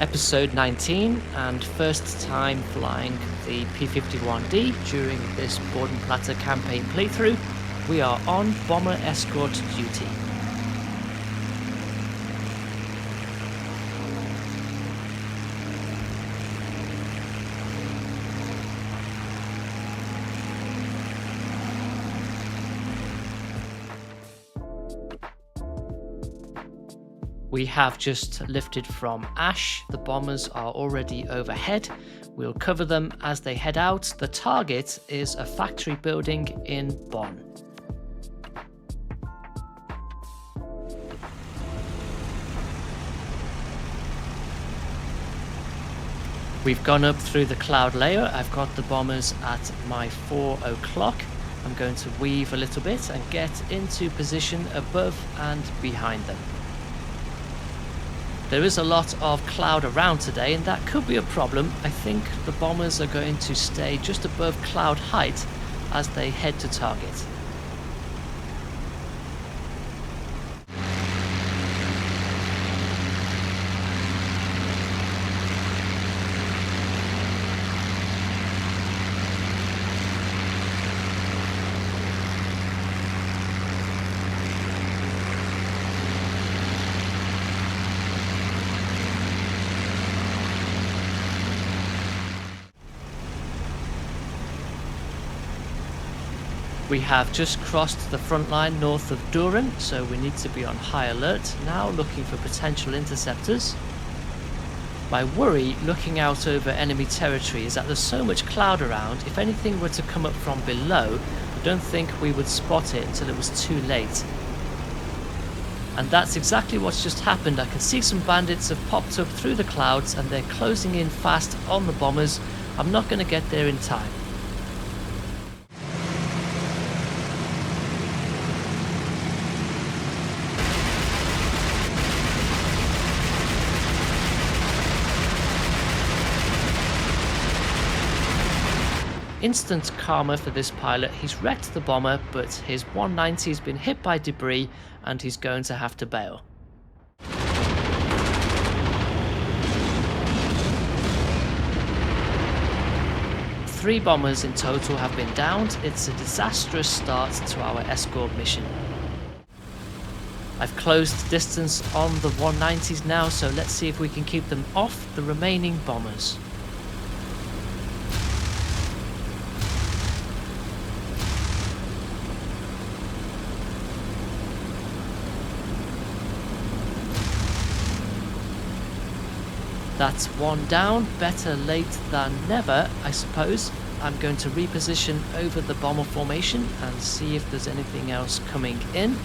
Episode 19 and first time flying the P-51D during this Bodenplatte campaign playthrough. We are on bomber escort duty. We have just lifted from Asch. The bombers are already overhead. We'll cover them as they head out. The target is a factory building in Bonn. We've gone up through the cloud layer. I've got the bombers at my 4 o'clock. I'm going to weave a little bit and get into position above and behind them. There is a lot of cloud around today, and that could be a problem. I think the bombers are going to stay just above cloud height as they head to target. We have just crossed the front line north of Düren, so we need to be on high alert now, looking for potential interceptors. My worry looking out over enemy territory is that there's so much cloud around. If anything were to come up from below, I don't think we would spot it until it was too late. And that's exactly what's just happened. I can see some bandits have popped up through the clouds and they're closing in fast on the bombers. I'm not going to get there in time. Instant karma for this pilot. He's wrecked the bomber, but his 190's been hit by debris and he's going to have to bail. Three bombers in total have been downed. It's a disastrous start to our escort mission. I've closed distance on the 190's now, so let's see if we can keep them off the remaining bombers. That's one down, better late than never, I suppose. I'm going to reposition over the bomber formation and see if there's anything else coming in.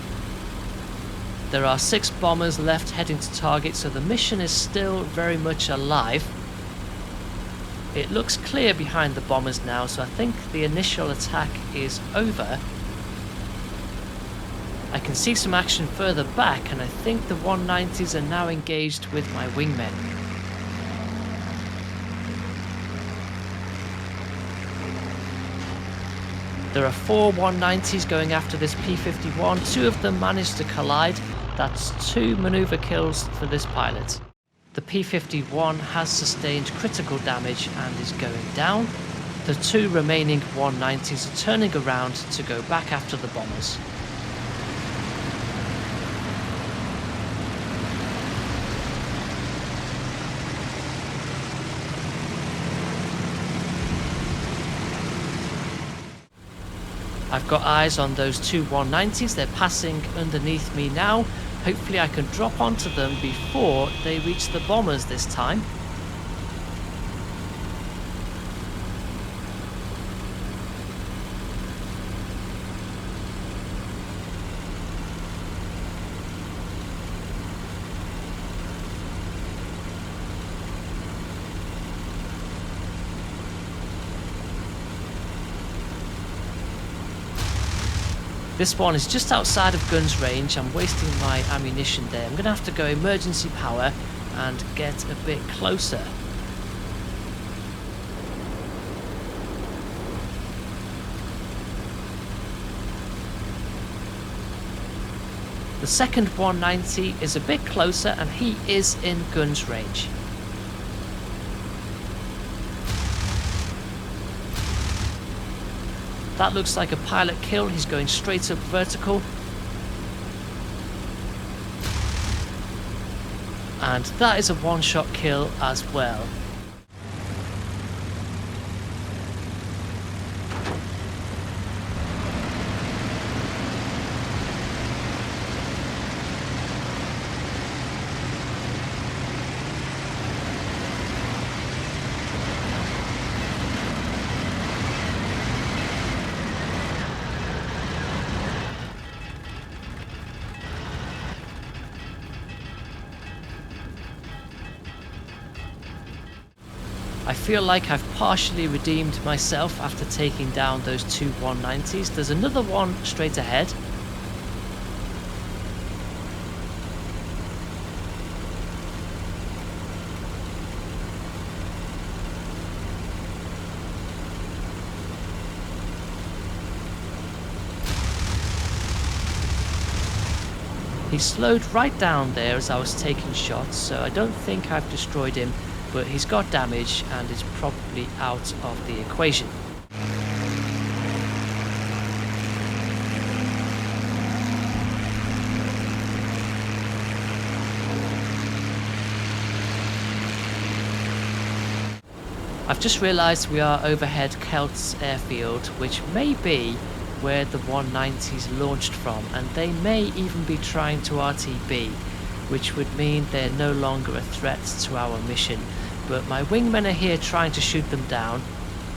There are 6 bombers left heading to target, so the mission is still very much alive. It looks clear behind the bombers now, so I think the initial attack is over. I can see some action further back, and I think the 190's are now engaged with my wingmen. There are 4 190's going after this P-51. 2 of them managed to collide. That's 2 maneuver kills for this pilot. The P-51 has sustained critical damage and is going down. The 2 remaining 190's are turning around to go back after the bombers. I've got eyes on those 2 190's, they're passing underneath me now. Hopefully I can drop onto them before they reach the bombers this time. This one is just outside of guns range. I'm wasting my ammunition there. I'm going to have to go emergency power and get a bit closer. The second 190 is a bit closer and he is in guns range. That looks like a pilot kill. He's going straight up vertical. And that is a one-shot kill as well. I feel like I've partially redeemed myself after taking down those two 190s. There's another one straight ahead. He slowed right down there as I was taking shots, so I don't think I've destroyed him. But he's got damage and is probably out of the equation. I've just realised we are overhead Kelt's airfield, which may be where the 190s launched from, and they may even be trying to RTB, which would mean they're no longer a threat to our mission. But my wingmen are here trying to shoot them down,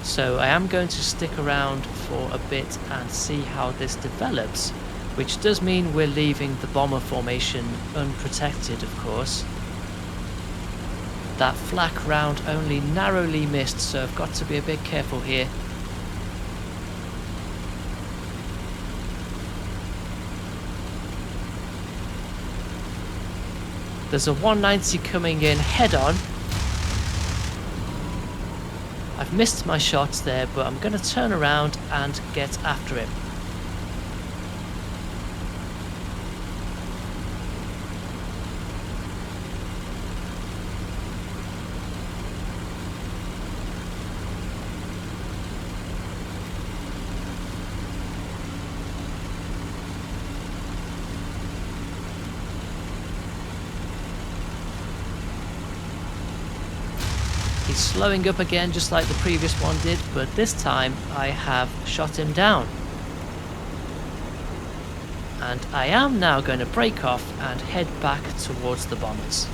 so I am going to stick around for a bit and see how this develops, which does mean we're leaving the bomber formation unprotected, of course. That flak round only narrowly missed, so I've got to be a bit careful here. There's a 190 coming in head on. I've missed my shots there, but I'm going to turn around and get after him. He's slowing up again just like the previous one did, but this time I have shot him down. And I am now going to break off and head back towards the bombers.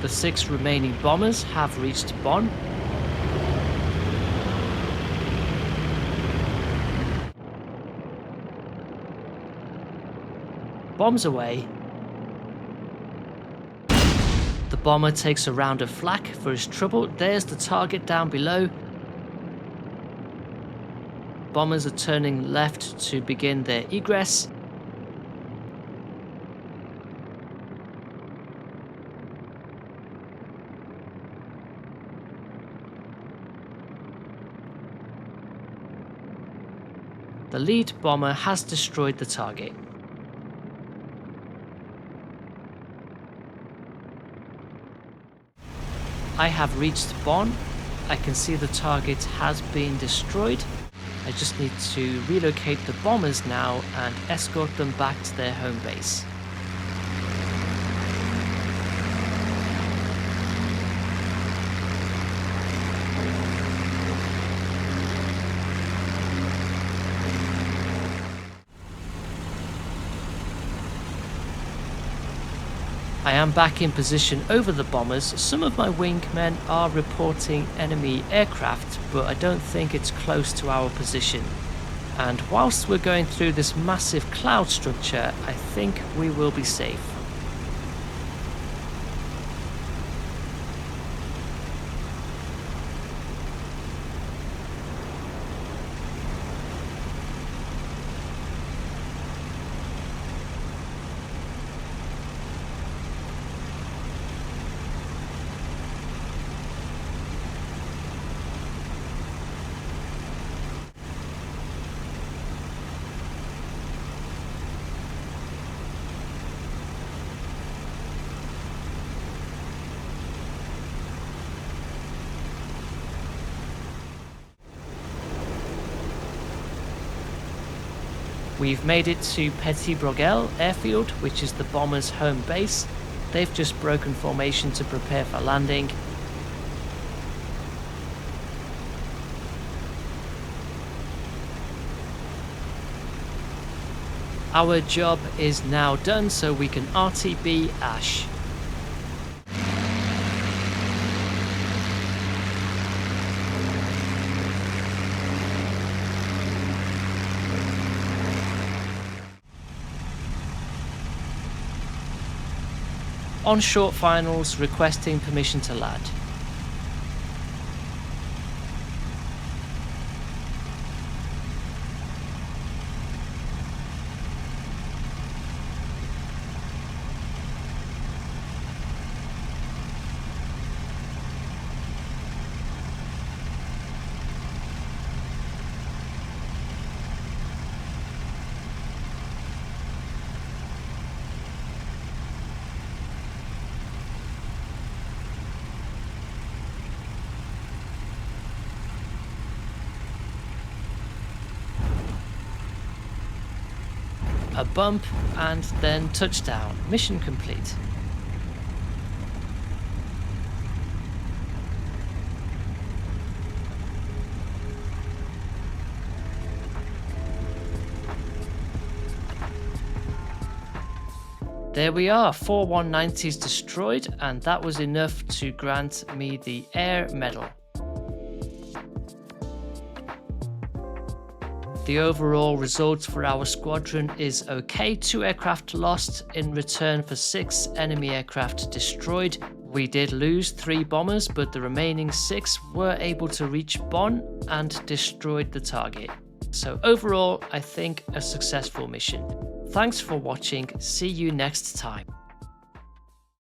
The 6 remaining bombers have reached Bonn. Bombs away. The bomber takes a round of flak for his trouble. There's the target down below. Bombers are turning left to begin their egress. The lead bomber has destroyed the target. I have reached Bonn. I can see the target has been destroyed. I just need to relocate the bombers now and escort them back to their home base. I am back in position over the bombers. Some of my wingmen are reporting enemy aircraft, but I don't think it's close to our position. And whilst we're going through this massive cloud structure, I think we will be safe. We've made it to Petit Brogel airfield, which is the bombers' home base. They've just broken formation to prepare for landing. Our job is now done, so we can RTB Asch. On short finals, requesting permission to land. A bump and then touchdown. Mission complete. There we are, 4 190s destroyed, and that was enough to grant me the Air Medal. The overall result for our squadron is okay. 2 aircraft lost in return for 6 enemy aircraft destroyed. We did lose 3 bombers, but the remaining 6 were able to reach Bonn and destroyed the target. So overall, I think a successful mission. Thanks for watching. See you next time.